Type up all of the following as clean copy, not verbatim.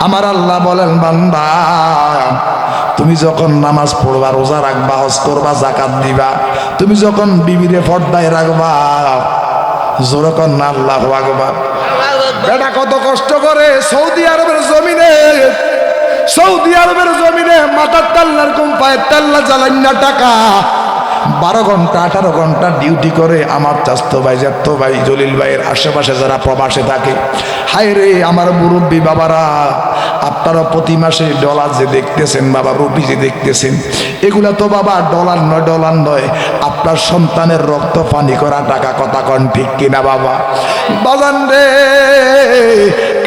আমার আল্লাহ বলেন, বান্দা তুমি যখন নামাজ পড়বা, রোজা রাখবা, হজ করবা, যাকাত দিবা, তুমি যখন বিবিরে পর্দায় রাখবা, জোরে কর না আল্লাহু আকবার। বেটা কত কষ্ট করে সৌদি আরবের জমিনে, সৌদি আরবের জমিনে মাথার তাল্লার কম পায়ের তাল্লা জ্বালান না টাকা 12 ঘন্টা 18 ঘন্টা ডিউটি করে আমার চাস্তো ভাই জ্যাঠতো ভাই জলিল ভাইয়ের আশেপাশে যারা প্রবাসে থাকে। হায় রে আমার মুরব্বী বাবারা, আপনারা প্রতি মাসে ডলার যে দেখতেছেন বাবা, রুপি যে দেখতেছেন, এগুলা তো বাবা ডলার নয়, আপনার সন্তানের রক্ত পানি করা টাকা। কথা কন ঠিক কিনা বাবা? বাজান রে,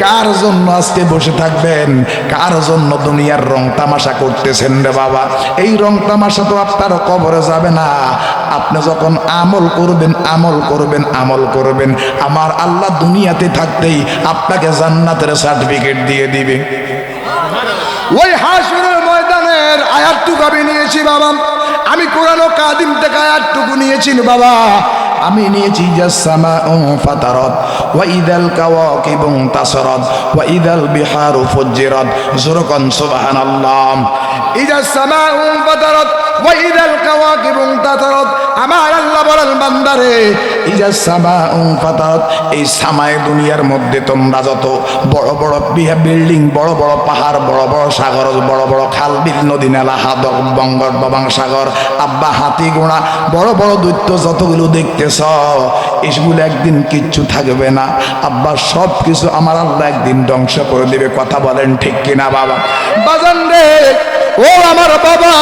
কার জন্য আজকে বসে থাকবেন? কার জন্য দুনিয়ার রং তামাশা করতেছেন রে বাবা? এই রং তামাশা তো আপনার কবরে যাবে না। আপনি যখন আমল করবেন, আমার আল্লাহ দুনিয়াতে থাকতেই আপনাকে জান্নাতের সার্টিফিকেট দিয়ে দিবে। ওই হাসরের ময়দানের আয়াতটুকু আমি নিয়েছি বাবা, আমি কোরআন ও কাদিম থেকে আয়াতটুকু নিয়েছি বাবা। আমি নিয়েছি জাসসামাউ ফাতারাত ওয়া ইদাল কাওয়াকিবু তাসারাত ওয়া ইদাল বিহারু ফুজ্জিরাত। জোরকান সুবহানাল্লাহ। ইজাসসামাউ ফাতারাত ওয়া ইদাল কাওয়াকিবু তাসারাত। আমার আল্লাহ বলেন, বান্দারে ইজাসসামাউ ফাতারাত, এই সামায় দুনিয়ার মধ্যে তোমরা যত বড় বড় বিল্ডিং, বড় বড় পাহাড়, বড় বড় সাগর, বড় বড় খাল বিল, নদী নালা, হাদক বঙ্গোপসাগর, আব্বা হাতি ঘোড়া, বড় বড় দৈত্য যতগুলো দেখতেছ, এগুলো একদিন কিচ্ছু থাকবে না আব্বা, সব কিছু আমার আল্লাহ একদিন ধ্বংস করে দেবে। কথা বলেন ঠিক কিনা বাবা? বাজান রে, ও আমার বাবা,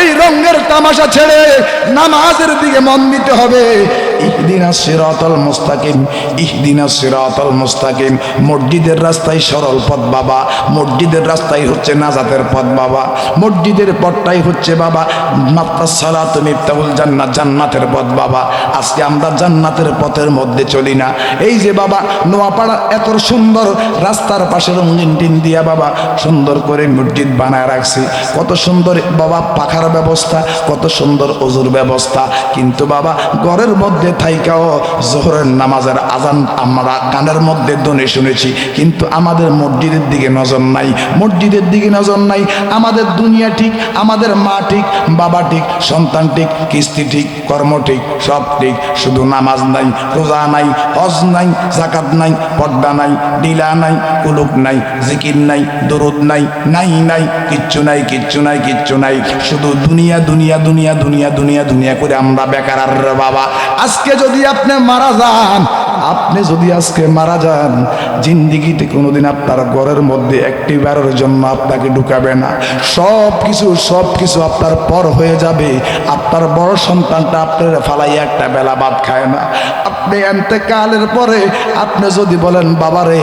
এই রঙের তামাশা ছেড়ে নামাজের দিকে মন দিতে হবে। ইহদিনাস সিরাতাল মুস্তাকিম, ইহদিনাস সিরাতাল মুস্তাকিম। মসজিদের রাস্তায় সরল পথ বাবা, মসজিদের রাস্তায় হচ্ছে নাজাতের পথ বাবা, মসজিদের পথটাই হচ্ছে বাবা মাত্রাস সালাতু মিফতাহুল জান্নাত, জান্নাতের পথ বাবা। আজকে আমরা জান্নাতের পথের মধ্যে চলি না। এই যে বাবা নোয়াপাড়া এত সুন্দর রাস্তার পাশে রঙিন টিন দিয়া বাবা সুন্দর করে মসজিদ বানায় রাখছি, কত সুন্দর বাবা পাখার ব্যবস্থা, কত সুন্দর ওযুর ব্যবস্থা, কিন্তু বাবা ঘরের মধ্যে থাইকাও জোহরের নামাজের আজান আমরা গানের মধ্যে ধ্বনি শুনেছি, কিন্তু আমাদের মসজিদের দিকে নজর নাই, মসজিদের দিকে নজর নাই। আমাদের দুনিয়া ঠিক, আমাদের মা ঠিক, বাবা ঠিক, সন্তান ঠিক, কিস্তি ঠিক, কর্ম ঠিক, সব ঠিক, শুধু নামাজ নাই, রোজা নাই, হজ নাই, যাকাত নাই, পর্দা নাই, ডিলা নাই, কুলুক নাই, জিকির নাই, দরুদ নাই, নাই কিচ্ছু নাই, কিচ্ছু নাই, কিচ্ছু নাই, শুধু দুনিয়া দুনিয়া দুনিয়া দুনিয়া দুনিয়া দুনিয়া করে আমরা বেকার। আর বাবা আজকে যদি আপনি মারা যান, আপনি যদি আজকে মারা যান, জিন্দিগিতে কোনোদিন আপনার ঘরের মধ্যে একটি বারের জন্য আপনাকে ঢুকাবে না। সব কিছু আপনার পর হয়ে যাবে। আপনার বড় সন্তানটা আপনার ফালাইয়া একটা বেলা ভাত খায় না। আপনি ইন্তেকালের পরে আপনি যদি বলেন, বাবারে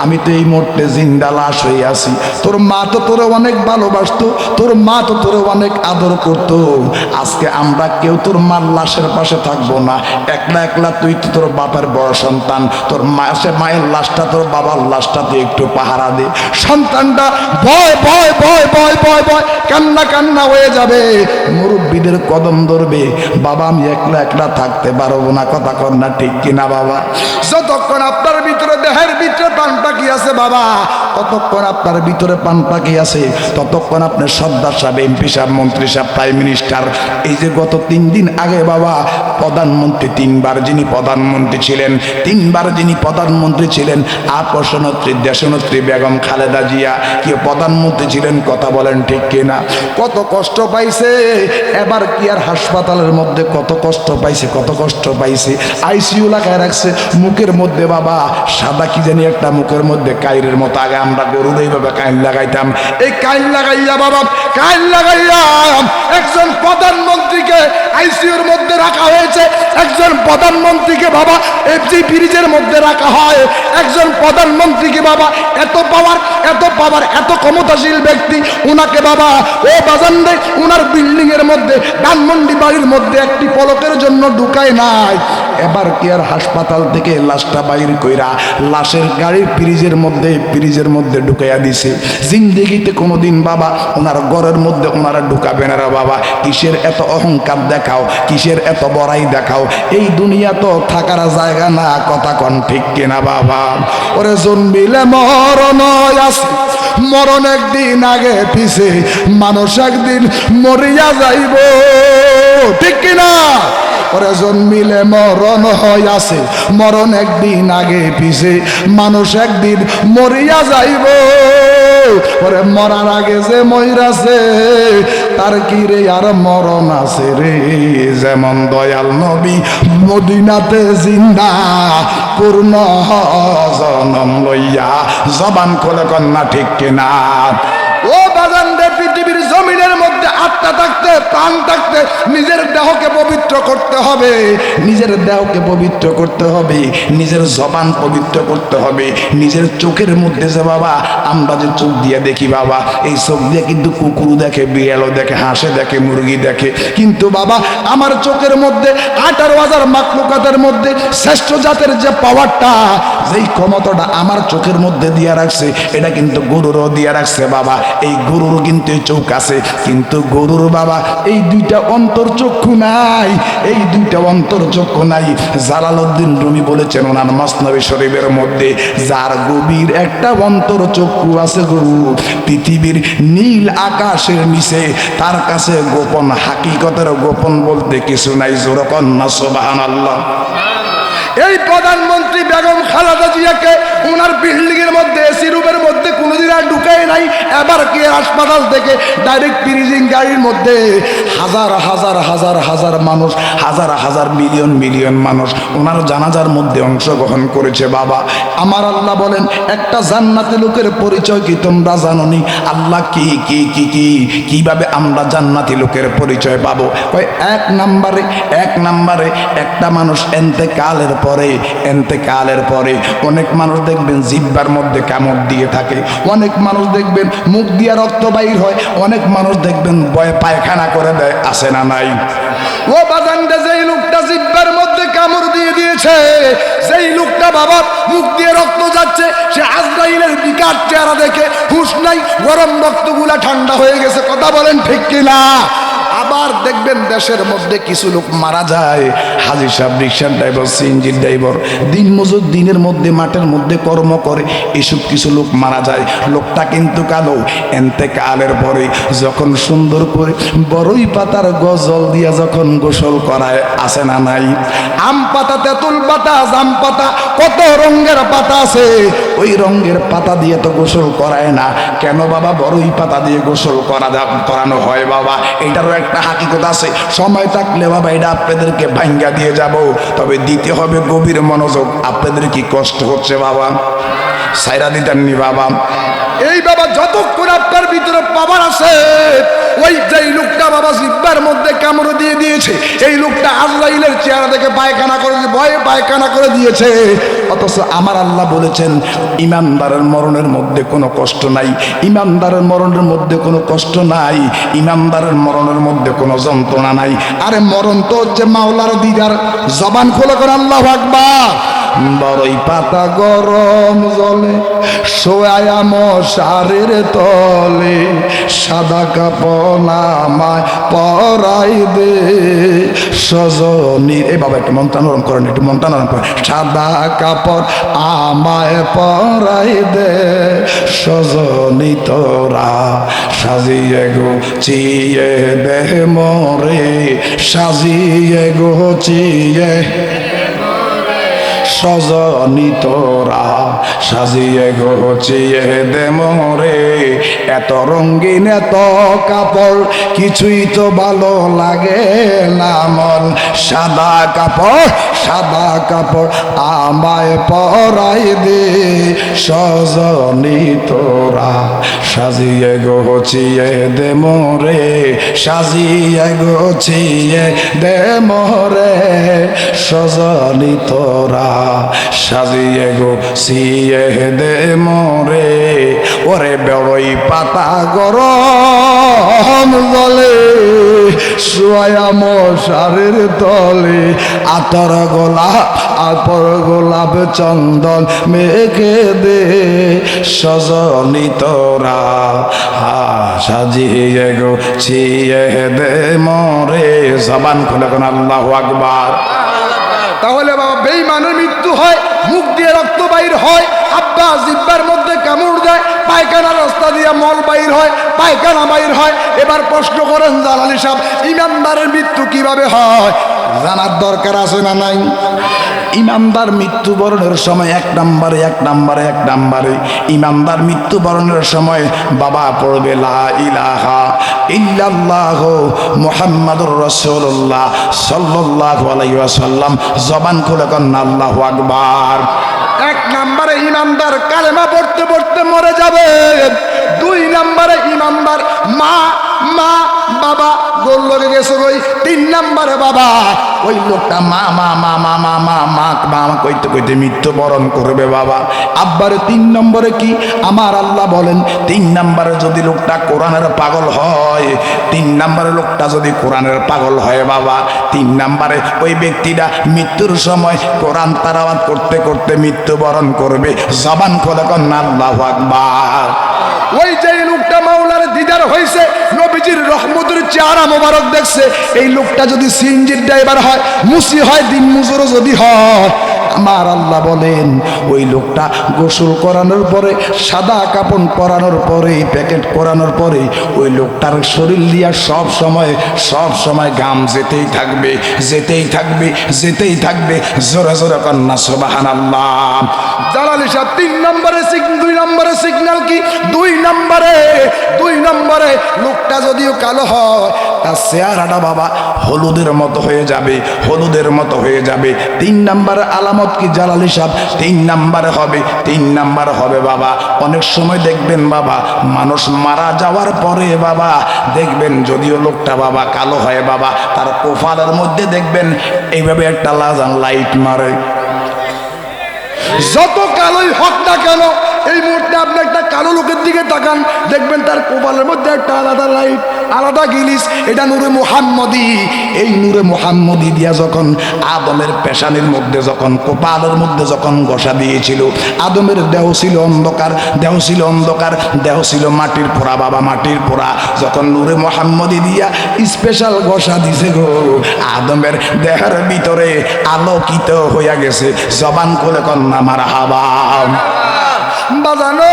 আমি তো এই মুহূর্তে জিন্দা লাশ হয়ে আছি, তোর মা তো তোরে অনেক ভালোবাসতো, তোর মা তো তোরে অনেক আদর করতো, আজকে আমরা কেউ তোর মার লাশের পাশে থাকবো না, একলা একলা তুই তো তোর বাবার বড় সন্তান, তোর মায়ের লাশটা, তোর বাবার লাশটা তুই একটু পাহারা দে। সন্তানটা ভয় ভয় ভয় ভয় ভয় ভয় কান্না কান্না হয়ে যাবে, মুরব্বীদের কদম ধরবে, বাবা আমি একলা একলা থাকতে পারবো না। কথা কর না ঠিক কিনা বাবা? যতক্ষণ আপনার ভিতরে দেহের ভিতরে প্রাণ পাখি আছে বাবা, ততক্ষণ আপনার ভিতরে প্রাণ পাখি আছে, ততক্ষণ আপনার সর্দার সাহেব, এমপি সাহেব, মন্ত্রী সাহেব, প্রাইম মিনিস্টার, এই যে গত 3 দিন আগে বাবা প্রধানমন্ত্রী, 3 বার যিনি প্রধানমন্ত্রী ছিলেন, 3 বার যিনি প্রধানমন্ত্রী ছিলেন, আকর্ষণত্রী দেশনেত্রী বেগম খালেদা জিয়া কি প্রধানমন্ত্রী ছিলেন? কথা বলেন ঠিক কিনা? কত কষ্ট পাইছে, এবার কি আর হাসপাতালের মধ্যে কত কষ্ট পাইছে, কত কষ্ট পাইছে, আইসিইউ লাগায় রাখছে, মুখের মধ্যে বাবা সাদা কি জানি একটা মুখের মধ্যে কাইরের মতো, আগে আমরা গরুর এইভাবে কাইন লাগাইতাম, এই কাইন লাগাইয়া বাবা কাইন লাগাইয়া একজন প্রধানমন্ত্রীকে আইসিইউর মধ্যে রাখা হয়েছে, একজন প্রধানমন্ত্রীকে বাবা এফজি ফ্রিজের মধ্যে রাখা হয়, একজন প্রধানমন্ত্রীকে বাবা এত পাওয়ার এত পাওয়ার এত ক্ষমতাশীল ব্যক্তি, উনাকে বাবা ও বাজান রে উনার বিল্ডিং এর মধ্যে ধানমন্ডি বাড়ির মধ্যে একটি পলকের জন্য ঢুকায় নাই। এবার কি আর হাসপাতাল থেকে লাশটা বাইর কইরা লাশের গাড়ির ফ্রিজের মধ্যে ঢুকাইয়া দিছে। জিন্দেগিতে কোনোদিন বাবা ওনার ঘরের মধ্যে ওনারা ঢুকাবে না রে বাবা। কিসের এত অহংকার দেখাও, কিসের এত বড়াই দেখাও? এই দুনিয়া তো থাকার জায়গা না। কথা কন ঠিক কিনা বাবা? ওরে জন্মিলে মরণ আছে, মরণ একদিন আগে পিছে মানুষ একদিন মরিয়া যাইব, ঠিক কিনা? ওরে জন্মিলে মরণ হয় আছে, মরণ একদিন আগে পিছে মানুষ একদিন মরিয়া যাইব। ওরে মরার আগে যে মইরাছে তার কি রে আর মরণ আছে রে। যেমন দয়াল নবী মদিনাতে জিন্দা পূর্ণ জনম লইয়া জবান খোলে কন্যা, ঠিক কিনা? ও বাজান রে, পৃথিবীর জমিনের মধ্যে আত্মা থাকতে প্রাণ থাকতে নিজের দেহকে পবিত্র করতে হবে, নিজের দেহকে পবিত্র করতে হবে, নিজের জবান পবিত্র করতে হবে। নিজের চোখের মধ্যে যে বাবা আমরা যে চোখ দিয়ে দেখি বাবা, এই চোখ দিয়ে কিন্তু কুকুর দেখে, বিড়ালও দেখে, হাঁসে দেখে, মুরগি দেখে, কিন্তু বাবা আমার চোখের মধ্যে 18,000 মাখলুকাতের মধ্যে শ্রেষ্ঠ জাতের যে পাওয়ারটা, যেই ক্ষমতাটা আমার চোখের মধ্যে দিয়ে রাখছে, এটা কিন্তু গরুরও দিয়ে রাখছে বাবা। এই গরুর কিন্তু চোখ আছে, কিন্তু গরুর বাবা এই দুইটা অন্তর চক্ষু নাই, এই দুইটা অন্তর চক্ষু নাই। জালালউদ্দিন রুমি বলেছেন ওনার মসনবী শরীফের মধ্যে, যার গভীর একটা অন্তর চক্ষু আছে গরু, পৃথিবীর নীল আকাশের নিচে তার কাছে গোপন হাকিকতের গোপন বলতে কিছু নাই। জোরে কন্যা সুবহানাল্লাহ। এই প্রধানমন্ত্রী বেগম খালেদা জিয়াকে ওনার বিল্ডিং এর মধ্যে এসি রুমের মধ্যে কোনোদিন আর ঢুকায় নাই, এবার কে হাসপাতাল থেকে ডাইরেক্ট প্রিজিং গাড়ির মধ্যে হাজার হাজার হাজার হাজার মানুষ, হাজার হাজার মিলিয়ন মিলিয়ন মানুষ ওনার জানাজার মধ্যে অংশগ্রহণ করেছে বাবা। আমার আল্লাহ বলেন, একটা জান্নাতি লোকের পরিচয় কি তোমরা জানো নি? আল্লাহ কি কি কি কি কিভাবে আমরা জান্নাতি লোকের পরিচয় পাবো? এক নম্বরে একটা মানুষ এন্তেকালের পরে অনেক মানুষ দেখবেন জিহ্বার মধ্যে কামড় দিয়ে থাকে, অনেক মানুষ দেখবেন মুখ দিয়ে রক্ত বাইর হয়, অনেক মানুষ দেখবেন ভয়ে পায়খানা করে দেয়, আছে না নাই? ও বাজানটা, যেই লোকটা জিহ্বার মধ্যে কামড় দিয়ে দিয়েছে, সেই লোকটা বাবা মুখ দিয়ে রক্ত যাচ্ছে, সে আজরাইলের বিকার চেহারা দেখে হুঁশ নাই, গরম রক্তগুলা ঠান্ডা হয়ে গেছে। কথা বলেন ঠিক কিনা? আবার দেখবেন দেশের মধ্যে কিছু লোক মারা যায়, হাজি সাহেব, রিক্সার ড্রাইভার, সিএনজির ড্রাইভার, দিন মজুর, দিনের মধ্যে মাঠের মধ্যে কর্ম করে, এসব কিছু লোক মারা যায়। লোকটা কিন্তু কালো। এন্তেকালের পরে যখন সুন্দর করে বড়ই পাতার গজল দিয়া যখন গোসল করায়, আছে না নাই? আম পাতা, তেঁতুল পাতা, জাম পাতা, কত রঙের পাতা আছে, ওই রঙের পাতা দিয়ে তো গোসল করায় না। কেন বাবা বড়ই পাতা দিয়ে গোসল করানো হয় বাবা? এটারও একটা হাকিকত আছে, সময় থাকলে বাবা এটা আপনাদেরকে ভাঙ্গা দিয়ে যাব, তবে দিতে হবে গভীর মনোযোগ। আপনাদের কি কষ্ট হচ্ছে বাবা? সাইরা দিতেননি বাবা? এই বাবা যতক্ষণ আপনার ভিতরে পাওয়ার আছে, ওই যেই লোকটা বাবা জিহ্বার মধ্যে কামড় দিয়ে দিয়েছে, এই লোকটা আজরাইলের চেহারা দেখে পায়খানা করে, ভয়ে পায়খানা করে দিয়েছে। অথচ আমার আল্লাহ বলেছেন, ইমানদারের মরণের মধ্যে কোনো কষ্ট নাই, ইমানদারের মরণের মধ্যে কোনো কষ্ট নাই, ইমানদারের মরণের মধ্যে কোনো যন্ত্রণা নাই। আরে মরণ তো হচ্ছে মাওলার দিদার। জবান খোলা করে আল্লাহু আকবার। বড়ই পাতা গরম জলে শোয়া মশারের তলে, সাদা কাপড় আমায় পরাই দে সজনী। এই বাবা একটু মনটা নরম করেন, একটু মনটা নরম করেন। সাদা কাপড় আমায় পরাই দে সজনী, তোরা সাজিয়ে গুছিয়ে দে মরে, সাজিয়ে গুছিয়ে সজনী, তোরা সাজিয়ে গুছিয়ে দে মরে। এত রঙিন এত কাপড় কিছুই তো ভালো লাগে না মন, সাদা কাপড় আমায় পরাই দে সজনী, তোরা সাজিয়ে গুছিয়ে দে মরে, সাজিয়ে গুছিয়ে দে মরে সজনী, তোরা সাজিয়ে গুছিয়ে দে মরে। ওরে বড়ই পাতা গরম জলে শোয়া মশারের তলে, আতর গোলাপ চন্দন মেখে দে সজনী, তোরা সাজিয়ে গুছিয়ে দে মরে। জবান খুলে কোন আল্লাহু আকবার। তাহলে বাবা বেঈমানের মৃত্যু হয়, মুখ দিয়ে রক্ত বাইর হয়, আব্বা জিহ্বার মধ্যে কামড় দেয়, পায়খানার রাস্তা মল বাইর হয়, পায়খানা বাইর হয়। এবার প্রশ্ন করেন জালালী সাহেব, ইমানদারের মৃত্যু কিভাবে হয়? জানার দরকার আছে না নাই? ইমানদার মৃত্যুবরণের সময় এক নম্বরে ইমানদার মৃত্যুবরণের সময় বাবা পড়বে লা ইলাহা ইল্লাল্লাহু মুহাম্মাদুর রাসূলুল্লাহ সাল্লাল্লাহু আলাইহি ওয়াসাল্লাম। জবান খুলে কন্না আল্লাহু আকবার। এক নম্বরে ইমানদার কালেমা পড়তে পড়তে মরে যাবে। দুই নম্বরে ইমানদার মা মা বাবা গোল লগে গেছে ওই। তিন নম্বরে বাবা ওই লোকটা মা মা মা মা মা মা মা মা কইতে কইতে মৃত্যুবরণ করবে বাবা। আব্বারে তিন নম্বরে কি আমার আল্লাহ বলেন, তিন নম্বরে যদি লোকটা কোরআনের পাগল হয়, তিন নম্বরে লোকটা যদি কোরআনের পাগল হয় বাবা, তিন নম্বরে ওই ব্যক্তিটা মৃত্যুর সময় কোরআন তালাওয়াত করতে করতে মৃত্যুবরণ করবে। জবান খুলে কন্না আল্লাহু আকবার। ওই যে লোকটা মাওলার দিদার হয়েছে, নবীজির রহমতের চেহারা মোবারক দেখছে, এই লোকটা যদি সিএনজির ড্রাইভার হয়, মুসি হয়, দিন মজুরও যদি হয়, আমার আল্লাহ বলেন ওই লোকটা গোসল করানোর পরে, সাদা কাপড় পরানোর পরে, প্যাকেট করানোর পরে ওই লোকটার শরীর দিয়া সব সময় গাম যেতেই থাকবে, যেতেই থাকবে, যেতেই থাকবে। জোরে জোরে কন্না সুবহানাল্লাহ। জালালী সাহেব তিন নম্বরে দুই নম্বরে সিগন্যাল কি? দুই নম্বরে লোকটা যদিও কালো হয়, তার চেহারাটা বাবা হলুদের মতো হয়ে যাবে, হলুদের মতো হয়ে যাবে। তিন নম্বরে আলামত কি জালালী সাহেব? তিন নম্বরে হবে বাবা। অনেক সময় দেখবেন বাবা মানুষ মারা যাওয়ার পরে বাবা দেখবেন যদিও লোকটা বাবা কালো হয় বাবা, তার কপালের মধ্যে দেখবেন এইভাবে একটা লাজান লাইট মারে। যত কালোই হোক না কেন, এই মুহূর্তে আপনি একটা কালো লোকের দিকে তাকান, দেখবেন তার কপালের মধ্যে একটা আলাদা লাইট, আলাদা গিলিস। এটা নূরে মুহাম্মদি। এই নূরে মুহাম্মদি দিয়া যখন আদমের পেশানির মধ্যে, যখন কপালের মধ্যে যখন ঘষা দিয়েছিল, আদমের দেহ ছিল অন্ধকার, দেহ ছিল মাটির পোড়া বাবা, মাটির পোড়া। যখন নূরে মুহাম্মদি দিয়া স্পেশাল ঘষা দিছে গো, আদমের দেহের ভিতরে আলোকিত হইয়া গেছে। জবান খুলে কন্না মারহাবা। বাজানো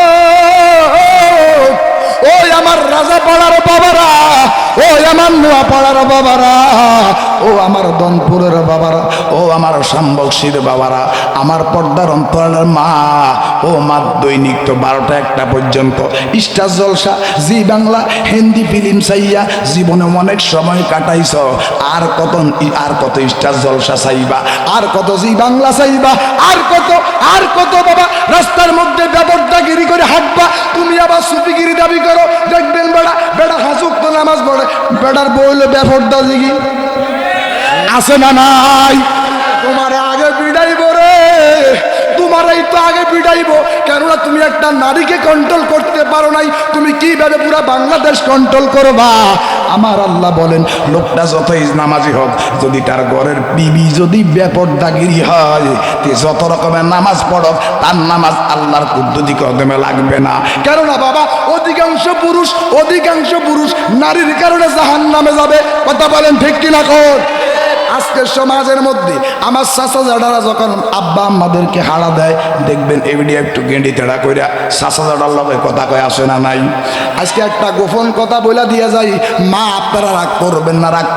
ওই আমার রাজা পাড়ার বাবারা, ওই আমার নোয়া পাড়ার বাবারা, ও আমার দনপুরের বাবারা, ও আমার শাম্বলশীর বাবারা, আমার পর্দার অন্তরের মা, ও মা দৈনিক তো 12টা-1টা পর্যন্ত স্টার জলসা, জি বাংলা, হিন্দি ফিল্ম চাইয়া জীবনে অনেক সময় কাটাইছ। আর কত স্টার জলসা চাইবা, আর কত জি বাংলা চাইবা, আর কত বাবা রাস্তার মধ্যে ব্যবধাগিরি করে হাঁটবা। তুমি আবার সুফিগিরি দাবি করো, দেখবেন বেড়া হাসুক তো নামাজ পড়ে, বেড়ার বইলে বেফরদা জিগি আছে না নাই? তোমার আগে বিদাইব রে, তোমারই তো আগে বিদাইব। কেননা তুমি একটা নারীকে কন্ট্রোল করতে পারো নাই, তুমি কিভাবে পুরা বাংলাদেশ কন্ট্রোল করবা? আমার আল্লাহ বলেন লোকটা যতই নামাজি হোক, যদি তার ঘরের বিবি যদি বেপরদাগিরি হয়, যত রকমের নামাজ পড়ক, তার নামাজ আল্লাহর কুদ্দুতি কদমে লাগবে না। কেননা বাবা অধিকাংশ পুরুষ নারীর কারণে জাহান্নামে যাবে। কথা বলেন ঠিক কিনা কর? আজকের সমাজের মধ্যে আমার চাচা জাডারা যখন আব্বা আম্মাদেরকে হারা দেয়, দেখবেন এবিডি একটু গেঁড়ি তেড়া কইরা চাচা জাডার লগে কথা কয় আসে না নাই? আজকে একটা গোপন কথা বলে দিয়ে যাই, মা আপনারা রাগ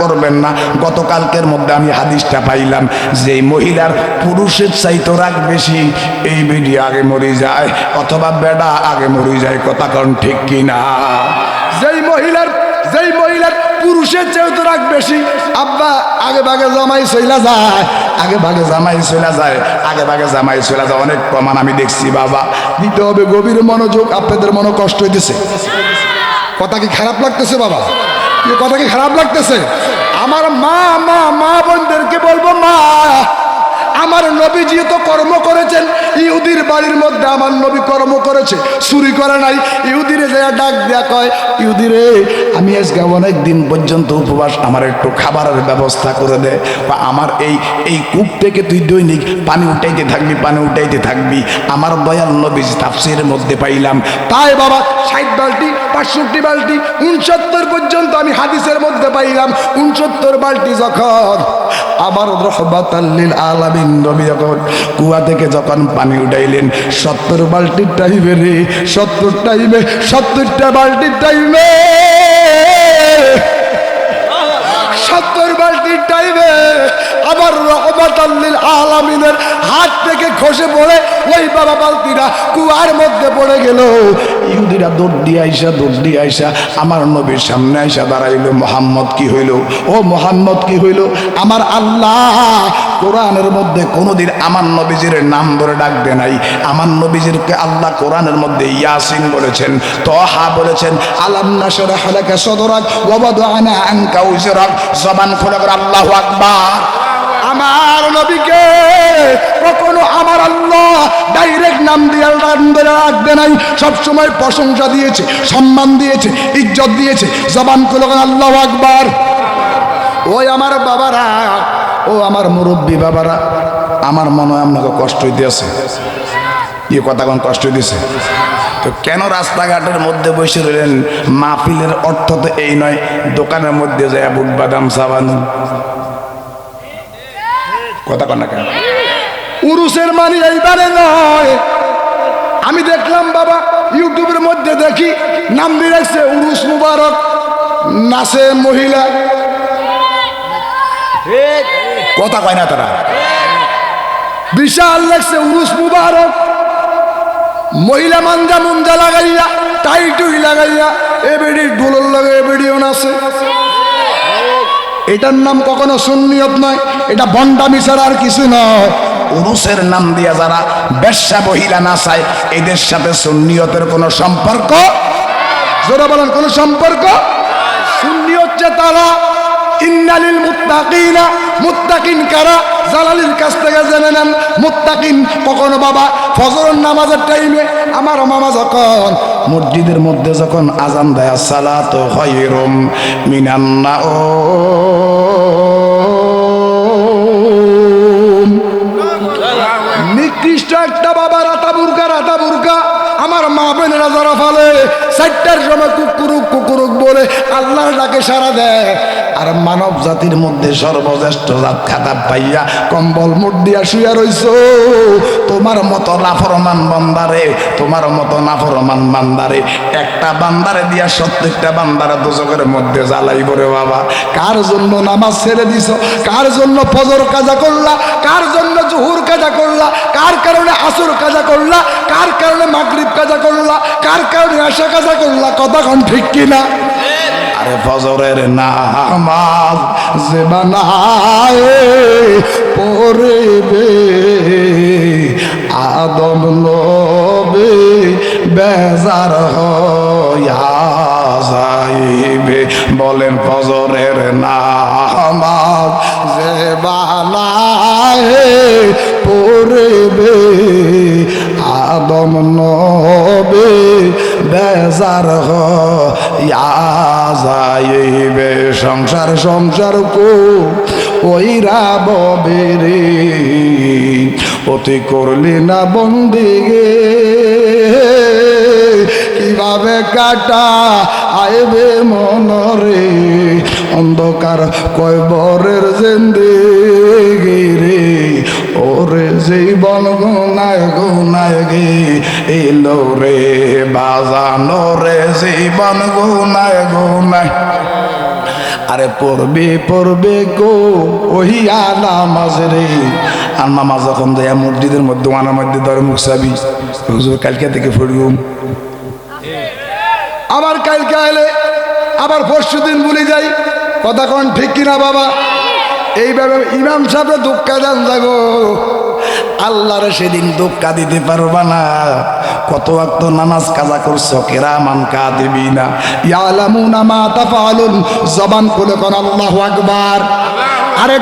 করবেন না। গতকালকের মধ্যে আমি হাদিসটা পাইলাম যে মহিলার পুরুষের চাইতে রাগ বেশি, এই বিডি আগে মরে যায় অথবা বেডা আগে মরে যায়। কথা কোন ঠিক কিনা? যেই মহিলার পুরুষের চেয়েও তো রাগ বেশি, আব্বা আগে ভাগে জামাই চইলা যায়। অনেক প্রমাণ আমি দেখছি বাবা। দিতে হবে গভীর মনোযোগ। আপনাদের মনে কষ্ট হইতেছে? কথা কি খারাপ লাগতেছে বাবা? কথা কি খারাপ লাগতেছে? আমার মা বোনদেরকে বলবো, মা আমার নবীজি তো কর্ম করেছেন, ইহুদির বাড়ির মধ্যে আমার নবী কর্ম করেছে, চুরি করে নাই। ইহুদিরে যা ডাক দেয়া কয়, ইহুদিরে আমি আজকে অনেক দিন পর্যন্ত উপবাস, আমার একটু খাবারের ব্যবস্থা করে দে, বা আমার এই কূপ থেকে তুই দৈনিক পানি উঠাইতে থাকবি। আমার দয়াল নবীজি তাফসীরের মধ্যে পাইলাম, তাই বাবা 60 বালতি 65 বালতি 69 পর্যন্ত আমি হাদিসের মধ্যে পাইলাম। 69 বালতি যখন আবার রহমাতাল লিল আলামিন নবী যখন কুয়া থেকে যখন পানি উঠাইলেন 70 বালতির টাইমে রে 70টা বালতির টাইমে 70 বালতির টাইমে আবার রহমাতাল লিল আলামিনের হাত থেকে খসে পড়ে ওই বাবা বালতিরা কুয়ার মধ্যে পড়ে গেল। ইহুদিরা দৌড় দিয়ে আইসা আমার নবীর সামনে আইসা দাঁড়াইল। মুহাম্মদ কি হইল? ও মুহাম্মদ কি হইল? আমার আল্লাহ কোরআনের মধ্যে কোনোদিন আমার নবীজির নাম ধরে ডাকবে নাই। আমার নবীজিরকে আল্লাহ কোরআনের মধ্যে ইয়াসিন বলেছেন, তহা বলেছেন, আলাম নাশরাহ লাকা সাদরাক ওয়া ওয়াদা'না আনকা উজরাক। জবান খোলা করে আল্লাহু আকবার। আমার নবীকে কখনো আমার আল্লাহ ডাইরেক্ট নাম দিয়ে রাখবে নাই। সবসময় প্রশংসা দিয়েছে, সম্মান দিয়েছে, ইজ্জত দিয়েছে। জবান খুলে আল্লাহু আকবার। ওই আমার বাবারা, ও আমার মুরব্বী বাবারা, আমার মনে হয় আপনাকে কষ্ট হইতেছে। কি কথা কোন কষ্ট হইতেছে? তো কেন রাস্তাঘাটের মধ্যে বসে রইলেন? মাহফিলের অর্থ তো এই নয় দোকানের মধ্যে যায় বুট বাদাম সাবানু। কথা কন না কেন? উরুসের মানে এইবারে নয়। আমি দেখলাম বাবা ইউটিউবের মধ্যে দেখি নাম দিয়ে রাখছে উরুস মুবারক, নাচে মহিলা। কথা কয় না তারা? বিশাল লাগছে উরুস মুবারক, মহিলা মাঞ্জা মুঞ্জা লাগাইয়া টাইটুই লাগাইয়া এবেড়ি ঢোলর লাগে এবেড়িও নাচে। এটার নাম কখনো সুন্নিয়ত নয়, এটা বন্ডামি ছাড়া আর কিছু নয়। উরুসের নাম দিয়া যারা বেশ্যা মহিলা নাচায় এদের সাথে সুন্নিয়তের কোনো সম্পর্ক, জোরে বলেন, কোনো সম্পর্ক। সুন্নি হচ্ছে তারা, ইন্নালিল মুত্তাকিনা, মুত্তাকিন কারা? জালালির কাছ থেকে জেনে নেন। মুত্তাকিন কখনো বাবা ফজরের নামাজের টাইমে আমার মামা যখন মসজিদের মধ্যে যখন আজান দেয় সালাতু খায়রুম মিনান নাওম, নিকৃষ্ট একটা বাবা রাতা বুরকা আমার মা বোনেরা যারা ফলে 4টার সময় কুকুরুক বলে আল্লাহর ডাকে সাড়া দেয়। আর মানব জাতির মধ্যে সর্বশ্রেষ্ঠ জাত খাতাব পাইয়া কম্বল মুঠ দিয়া শুয়া রইছ। তোমার মতো নাফরমান বান্দারে, তোমার মতো নাফরমান বান্দারে একটা বান্দারে দিয়া 70টা বান্দারে দোজখের মধ্যে জ্বালাইব রে বাবা। কার জন্য নামাজ ছেড়ে দিছ? কার জন্য ফজর কাজা করলা? কার জন্য জোহর কাজা করলা? কার কারণে আসর কাজা করলা? কার কারণে মাগরিব কাজা করলা? কার কারণে আশা কাজা করলা? কথা কোন ঠিক কিনা? আরে ফজরের নামাজ যে বানায় পড়বে আদম নবী বেজার হইয়া যাইবে। বলেন ফজরের নামাজ যে বানায় পড়বে আদম নবী বেজার হইয়া যাইবে। সংসার কো ওইরা ববেরে অতি করলি না বন্দিগে, কিভাবে কাটা আইবে মনরে অন্ধকার কয়বরের জিন্দেগি রে। ওরে জীবন গুনায় গে এলো রে বাজানো রে জীবন গুনায়। আরে পড়বে গো ওহিয়া নামাজ রে। আর মামা যখন দেয়া মসজিদের মধ্যে ওয়ানার মধ্যে ধরে মুখ চাবি, হুজুর কালকে থেকে পড়ব, আবার কালকে আইলে আবার পরশু দিন ভুলে যাই। কথা কোন ঠিক কিনা বাবা? এইভাবে ইমাম সাহেব ধোক্কা দেন যাব, আল্লাহরে সেদিন ধোক্কা দিতে পারবা না। কত ওয়াক্ত নামাজ কাজা করছো, কিরামান কাতিবিনা ইয়ালামুনা মা তাফআলুন। জবান খুলে কোন আল্লাহু আকবার। আরে